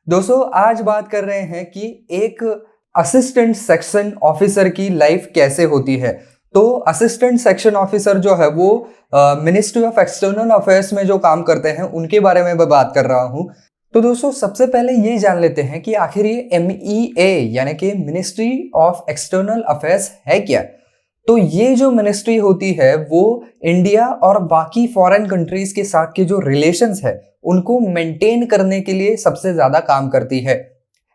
दोस्तों आज बात कर रहे हैं कि एक असिस्टेंट सेक्शन ऑफिसर की लाइफ कैसे होती है। तो असिस्टेंट सेक्शन ऑफिसर जो है वो मिनिस्ट्री ऑफ एक्सटर्नल अफेयर्स में जो काम करते हैं उनके बारे में मैं बात कर रहा हूँ। तो दोस्तों सबसे पहले ये जान लेते हैं कि आखिर ये MEA यानी कि मिनिस्ट्री ऑफ एक्सटर्नल अफेयर्स है क्या। तो ये जो मिनिस्ट्री होती है वो इंडिया और बाकी फॉरेन कंट्रीज के साथ के जो रिलेशंस है उनको मेंटेन करने के लिए सबसे ज्यादा काम करती है।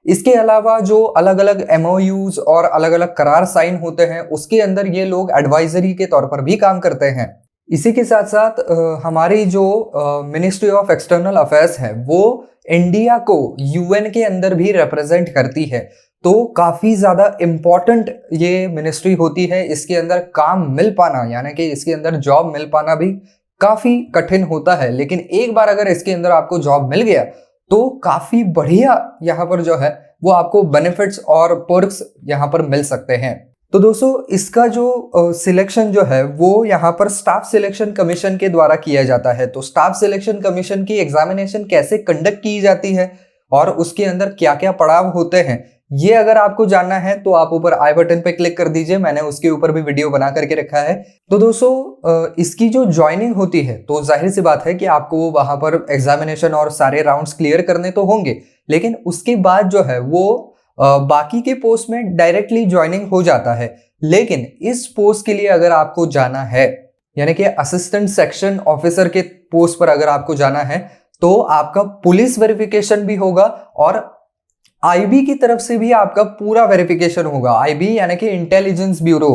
इसके अलावा जो अलग अलग MOUs और अलग अलग करार साइन होते हैं उसके अंदर ये लोग एडवाइजरी के तौर पर भी काम करते हैं। इसी के साथ साथ हमारी जो मिनिस्ट्री ऑफ एक्सटर्नल अफेयर्स है वो इंडिया को UN के अंदर भी रिप्रेजेंट करती है। तो काफी ज्यादा इम्पोर्टेंट ये मिनिस्ट्री होती है। इसके अंदर काम मिल पाना यानी कि इसके अंदर जॉब मिल पाना भी काफी कठिन होता है, लेकिन एक बार अगर इसके अंदर आपको जॉब मिल गया तो काफी बढ़िया यहाँ पर जो है वो आपको बेनिफिट्स और पर्क्स यहाँ पर मिल सकते हैं। तो दोस्तों इसका जो सिलेक्शन जो है वो यहाँ पर स्टाफ सिलेक्शन कमीशन के द्वारा किया जाता है। तो स्टाफ सिलेक्शन कमीशन की एग्जामिनेशन कैसे कंडक्ट की जाती है और उसके अंदर क्या क्या पड़ाव होते हैं, ये अगर आपको जानना है तो आप ऊपर आई बटन पे क्लिक कर दीजिए, मैंने उसके ऊपर भी वीडियो बना करके रखा है। तो दोस्तों इसकी जो ज्वाइनिंग होती है तो जाहिर सी बात है कि आपको वहां पर एग्जामिनेशन और सारे राउंड्स क्लियर करने तो होंगे, लेकिन उसके बाद जो है वो बाकी के पोस्ट में डायरेक्टली ज्वाइनिंग हो जाता है। लेकिन इस पोस्ट के लिए अगर आपको जाना है यानी कि असिस्टेंट सेक्शन ऑफिसर के पोस्ट पर अगर आपको जाना है तो आपका पुलिस वेरिफिकेशन भी होगा और IB की तरफ से भी आपका पूरा वेरिफिकेशन होगा। IB यानी कि इंटेलिजेंस ब्यूरो।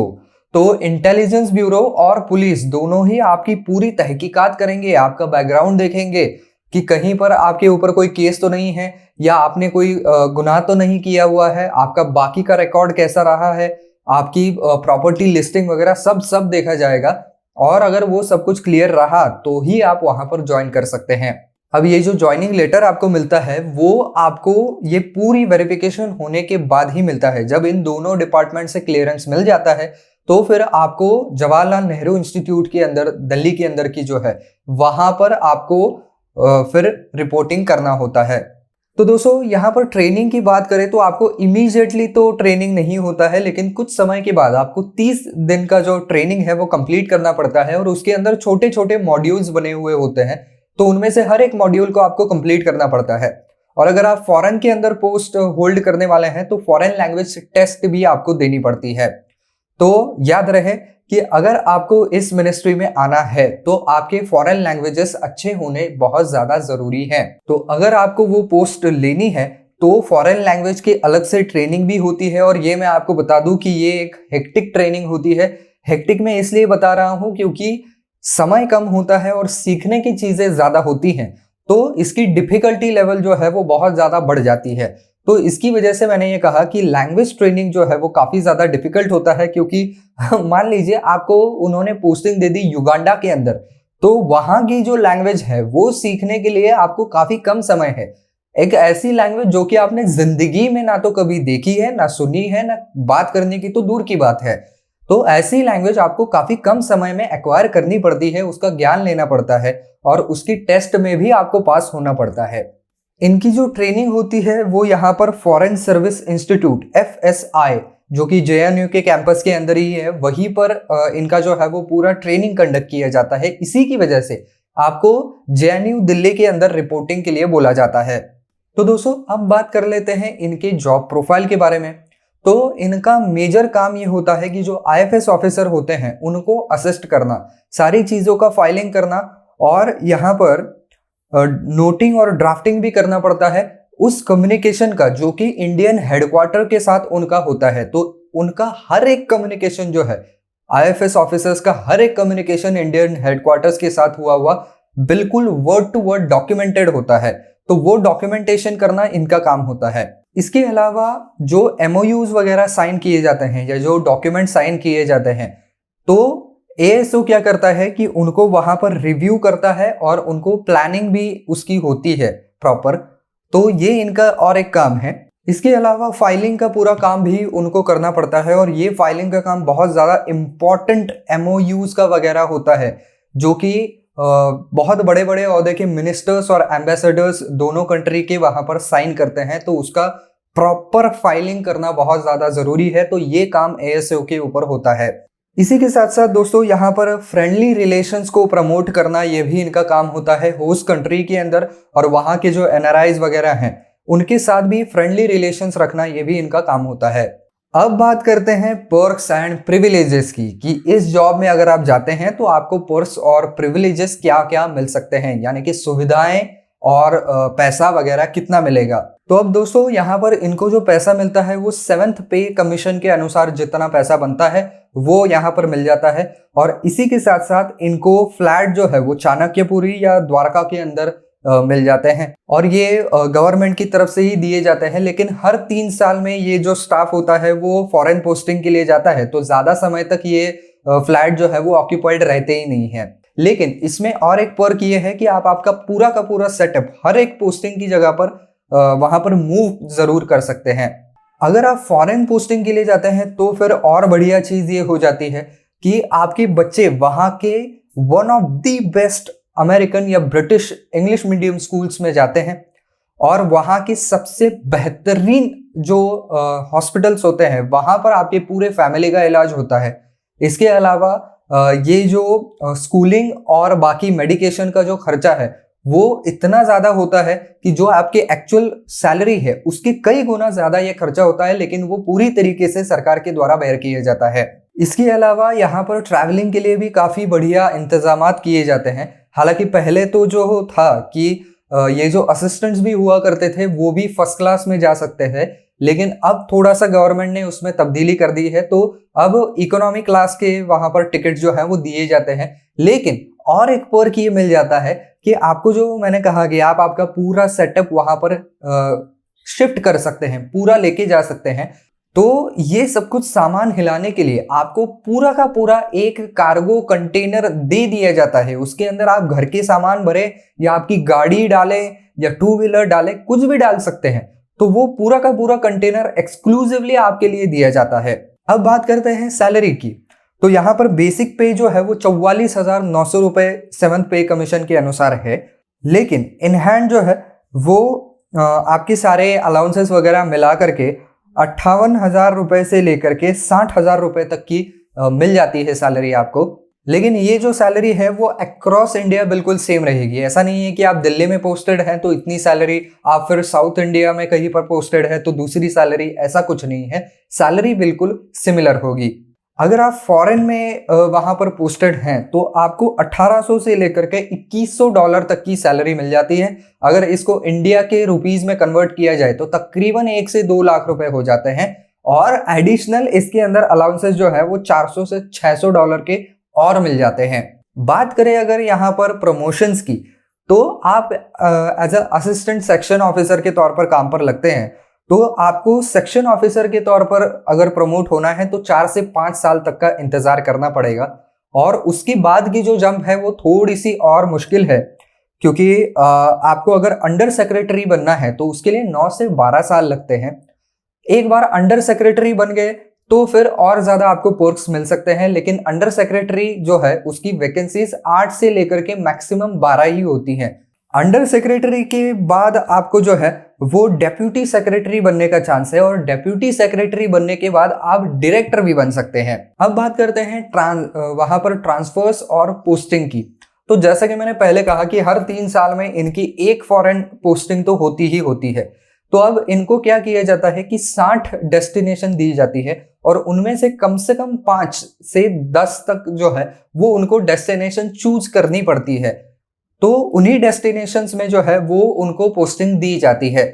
तो इंटेलिजेंस ब्यूरो और पुलिस दोनों ही आपकी पूरी तहकीकात करेंगे, आपका बैकग्राउंड देखेंगे कि कहीं पर आपके ऊपर कोई केस तो नहीं है या आपने कोई गुनाह तो नहीं किया हुआ है, आपका बाकी का रिकॉर्ड कैसा रहा है, आपकी प्रॉपर्टी लिस्टिंग वगैरह सब देखा जाएगा। और अगर वो सब कुछ क्लियर रहा तो ही आप वहां पर ज्वाइन कर सकते हैं। अब ये जो ज्वाइनिंग लेटर आपको मिलता है वो आपको ये पूरी वेरिफिकेशन होने के बाद ही मिलता है। जब इन दोनों डिपार्टमेंट से क्लियरेंस मिल जाता है तो फिर आपको जवाहरलाल नेहरू इंस्टीट्यूट के अंदर दिल्ली के अंदर की जो है वहां पर आपको फिर रिपोर्टिंग करना होता है। तो दोस्तों यहाँ पर ट्रेनिंग की बात करें तो आपको इमीडिएटली तो ट्रेनिंग नहीं होता है, लेकिन कुछ समय के बाद आपको 30 दिन का जो ट्रेनिंग है वो कंप्लीट करना पड़ता है और उसके अंदर छोटे छोटे मॉड्यूल्स बने हुए होते हैं। तो उनमें से हर एक मॉड्यूल को आपको कंप्लीट करना पड़ता है। और अगर आप फॉरेन के अंदर पोस्ट होल्ड करने वाले हैं तो फॉरेन लैंग्वेज टेस्ट भी आपको देनी पड़ती है। तो याद रहे कि अगर आपको इस मिनिस्ट्री में आना है तो आपके फॉरेन लैंग्वेजेस अच्छे होने बहुत ज्यादा जरूरी हैं। तो अगर आपको वो पोस्ट लेनी है तो फॉरेन लैंग्वेज की अलग से ट्रेनिंग भी होती है। और ये मैं आपको बता दूं कि ये एक हेक्टिक ट्रेनिंग होती है। हेक्टिक में इसलिए बता रहा हूं क्योंकि समय कम होता है और सीखने की चीजें ज्यादा होती हैं, तो इसकी डिफिकल्टी लेवल जो है वो बहुत ज्यादा बढ़ जाती है। तो इसकी वजह से मैंने ये कहा कि लैंग्वेज ट्रेनिंग जो है वो काफी ज्यादा डिफिकल्ट होता है। क्योंकि मान लीजिए आपको उन्होंने पोस्टिंग दे दी युगांडा के अंदर, तो वहां की जो लैंग्वेज है वो सीखने के लिए आपको काफी कम समय है। एक ऐसी लैंग्वेज जो कि आपने जिंदगी में ना तो कभी देखी है, ना सुनी है, ना बात करने की तो दूर की बात है। तो ऐसी लैंग्वेज आपको काफी कम समय में एक्वायर करनी पड़ती है, उसका ज्ञान लेना पड़ता है और उसकी टेस्ट में भी आपको पास होना पड़ता है। इनकी जो ट्रेनिंग होती है वो यहाँ पर फॉरेन सर्विस इंस्टीट्यूट FSI जो कि JNU के कैंपस के अंदर ही है, वहीं पर इनका जो है वो पूरा ट्रेनिंग कंडक्ट किया जाता है। इसी की वजह से आपको JNU दिल्ली के अंदर रिपोर्टिंग के लिए बोला जाता है। तो दोस्तों अब बात कर लेते हैं इनके जॉब प्रोफाइल के बारे में। तो इनका मेजर काम ये होता है कि जो IFS ऑफिसर होते हैं उनको असिस्ट करना, सारी चीजों का फाइलिंग करना और यहाँ पर नोटिंग और ड्राफ्टिंग भी करना पड़ता है उस कम्युनिकेशन का जो कि इंडियन हेडक्वार्टर के साथ उनका होता है। तो उनका हर एक कम्युनिकेशन जो है IFS ऑफिसर्स का हर एक कम्युनिकेशन इंडियन हेडक्वार्टर्स के साथ हुआ बिल्कुल वर्ड टू वर्ड डॉक्यूमेंटेड होता है। तो वो डॉक्यूमेंटेशन करना इनका काम होता है। इसके अलावा जो MOUs वगैरह साइन किए जाते हैं या जो डॉक्यूमेंट साइन किए जाते हैं तो ASO क्या करता है कि उनको वहां पर रिव्यू करता है और उनको प्लानिंग भी उसकी होती है प्रॉपर। तो ये इनका और एक काम है। इसके अलावा फाइलिंग का पूरा काम भी उनको करना पड़ता है और ये फाइलिंग का काम बहुत ज्यादा इंपॉर्टेंट MOUs का वगैरह होता है जो कि बहुत बड़े बड़े ओहदे के मिनिस्टर्स और एम्बेसडर्स दोनों कंट्री के वहां पर साइन करते हैं, तो उसका प्रॉपर फाइलिंग करना बहुत ज्यादा जरूरी है। तो ये काम एएसओ के ऊपर होता है। इसी के साथ साथ दोस्तों यहाँ पर फ्रेंडली रिलेशंस को प्रमोट करना ये भी इनका काम होता है होस्ट कंट्री के अंदर, और वहाँ के जो एनआरआईज वगैरह हैं उनके साथ भी फ्रेंडली रिलेशंस रखना ये भी इनका काम होता है। अब बात करते हैं पर्क्स एंड प्रिविलेजेस की, कि इस जॉब में अगर आप जाते हैं तो आपको पर्क्स और प्रिविलेजेस क्या क्या मिल सकते हैं, यानी कि सुविधाएं और पैसा वगैरह कितना मिलेगा। तो अब दोस्तों यहाँ पर इनको जो पैसा मिलता है वो 7th पे कमीशन के अनुसार जितना पैसा बनता है वो यहाँ पर मिल जाता है। और इसी के साथ साथ इनको फ्लैट जो है वो चाणक्यपुरी या द्वारका के अंदर मिल जाते हैं, और ये गवर्नमेंट की तरफ से ही दिए जाते हैं। लेकिन हर 3 साल में ये जो स्टाफ होता है वो फॉरेन पोस्टिंग के लिए जाता है, तो ज्यादा समय तक ये फ्लैट जो है वो ऑक्यूपाइड रहते ही नहीं है। लेकिन इसमें और एक पर्क ये है कि आप आपका पूरा का पूरा सेटअप हर एक पोस्टिंग की जगह पर वहां पर मूव जरूर कर सकते हैं। अगर आप फॉरेन पोस्टिंग के लिए जाते हैं तो फिर और बढ़िया चीज ये हो जाती है कि आपके बच्चे वहां के one of the best American या ब्रिटिश इंग्लिश मीडियम स्कूल्स में जाते हैं, और वहां के सबसे बेहतरीन जो हॉस्पिटल्स होते हैं वहां पर आपके पूरे फैमिली का इलाज होता है। इसके अलावा ये जो स्कूलिंग और बाकी मेडिकेशन का जो खर्चा है वो इतना ज्यादा होता है कि जो आपके एक्चुअल सैलरी है उसके कई गुना ज्यादा ये खर्चा होता है, लेकिन वो पूरी तरीके से सरकार के द्वारा बेयर किया जाता है। इसके अलावा यहाँ पर ट्रैवलिंग के लिए भी काफी बढ़िया इंतजामात किए जाते हैं। हालांकि पहले तो जो था कि ये जो असिस्टेंट्स भी हुआ करते थे वो भी फर्स्ट क्लास में जा सकते हैं, लेकिन अब थोड़ा सा गवर्नमेंट ने उसमें तब्दीली कर दी है, तो अब इकोनॉमी क्लास के वहां पर टिकट जो है वो दिए जाते हैं। लेकिन और एक पर्क ये मिल जाता है कि आपको जो मैंने कहा कि आप आपका पूरा सेटअप वहां पर शिफ्ट कर सकते हैं, पूरा लेके जा सकते हैं। तो ये सब कुछ सामान हिलाने के लिए आपको पूरा का पूरा एक कार्गो कंटेनर दे दिया जाता है। उसके अंदर आप घर के सामान भरे या आपकी गाड़ी डालें या 2 व्हीलर डालें, कुछ भी डाल सकते हैं। तो वो पूरा का पूरा कंटेनर एक्सक्लूसिवली आपके लिए दिया जाता है। अब बात करते हैं सैलरी की। तो यहाँ पर बेसिक पे जो है वो 44,900 रुपए 7th पे कमीशन के अनुसार है, लेकिन इन हैंड जो है वो आपके सारे अलाउंसेस वगैरह मिला करके 58,000 रुपए से लेकर के 60,000 रुपए तक की मिल जाती है सैलरी आपको। लेकिन ये जो सैलरी है वो अक्रॉस इंडिया बिल्कुल सेम रहेगी। ऐसा नहीं है कि आप दिल्ली में पोस्टेड हैं तो इतनी सैलरी, आप फिर साउथ इंडिया में कहीं पर पोस्टेड है तो दूसरी सैलरी, ऐसा कुछ नहीं है। सैलरी बिल्कुल सिमिलर होगी। अगर आप फॉरेन में वहां पर पोस्टेड हैं तो आपको 1800 से लेकर के $2100 तक की सैलरी मिल जाती है। अगर इसको इंडिया के रुपीज में कन्वर्ट किया जाए तो तकरीबन 1 से 2 लाख रुपए हो जाते हैं, और एडिशनल इसके अंदर अलाउंसेस जो है वो $400 से $600 के और मिल जाते हैं। बात करें अगर यहाँ पर प्रमोशंस की, तो आप as a assistant section officer के तौर पर काम पर लगते हैं, तो आपको सेक्शन ऑफिसर के तौर पर अगर प्रमोट होना है तो 4 से 5 साल तक का इंतजार करना पड़ेगा। और उसके बाद की जो जंप है वो थोड़ी सी और मुश्किल है, क्योंकि आपको अगर अंडर सेक्रेटरी बनना है तो उसके लिए 9 से 12 साल लगते हैं। एक बार अंडर सेक्रेटरी बन गए तो फिर और ज्यादा आपको पर्क्स मिल सकते हैं, लेकिन अंडर सेक्रेटरी जो है उसकी वैकेंसीज 8 से लेकर के मैक्सिमम 12 ही होती हैं। अंडर सेक्रेटरी के बाद आपको जो है वो डेप्यूटी सेक्रेटरी बनने का चांस है, और डेप्यूटी सेक्रेटरी बनने के बाद आप डायरेक्टर भी बन सकते हैं। अब बात करते हैं वहां पर ट्रांसफर्स और पोस्टिंग की। तो जैसा कि मैंने पहले कहा कि हर 3 साल में इनकी एक फॉरेन पोस्टिंग तो होती ही होती है। तो अब इनको क्या किया जाता है कि 60 डेस्टिनेशन दी जाती है, और उनमें से कम 5 से 10 तक जो है वो उनको डेस्टिनेशन चूज करनी पड़ती है। तो उन्हीं डेस्टिनेशंस में जो है वो उनको पोस्टिंग दी जाती है।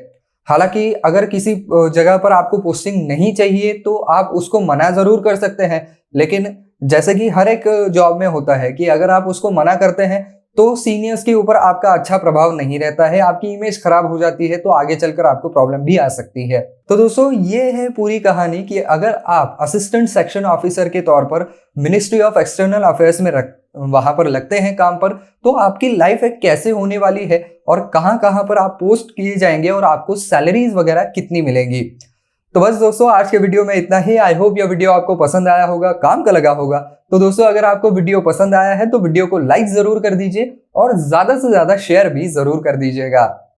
हालांकि अगर किसी जगह पर आपको पोस्टिंग नहीं चाहिए तो आप उसको मना जरूर कर सकते हैं, लेकिन जैसे कि हर एक जॉब में होता है कि अगर आप उसको मना करते हैं तो सीनियर्स के ऊपर आपका अच्छा प्रभाव नहीं रहता है, आपकी इमेज खराब हो जाती है, तो आगे चलकर आपको प्रॉब्लम भी आ सकती है। तो दोस्तों ये है पूरी कहानी कि अगर आप असिस्टेंट सेक्शन ऑफिसर के तौर पर मिनिस्ट्री ऑफ एक्सटर्नल अफेयर्स में वहां पर लगते हैं काम पर, तो आपकी लाइफ एक कैसे होने वाली है और कहां कहां पर आप पोस्ट किए जाएंगे और आपको सैलरीज वगैरह कितनी मिलेंगी। तो बस दोस्तों आज के वीडियो में इतना ही। आई होप यह वीडियो आपको पसंद आया होगा, काम का लगा होगा। तो दोस्तों अगर आपको वीडियो पसंद आया है तो वीडियो को लाइक जरूर कर दीजिए और ज्यादा से ज्यादा शेयर भी जरूर कर दीजिएगा।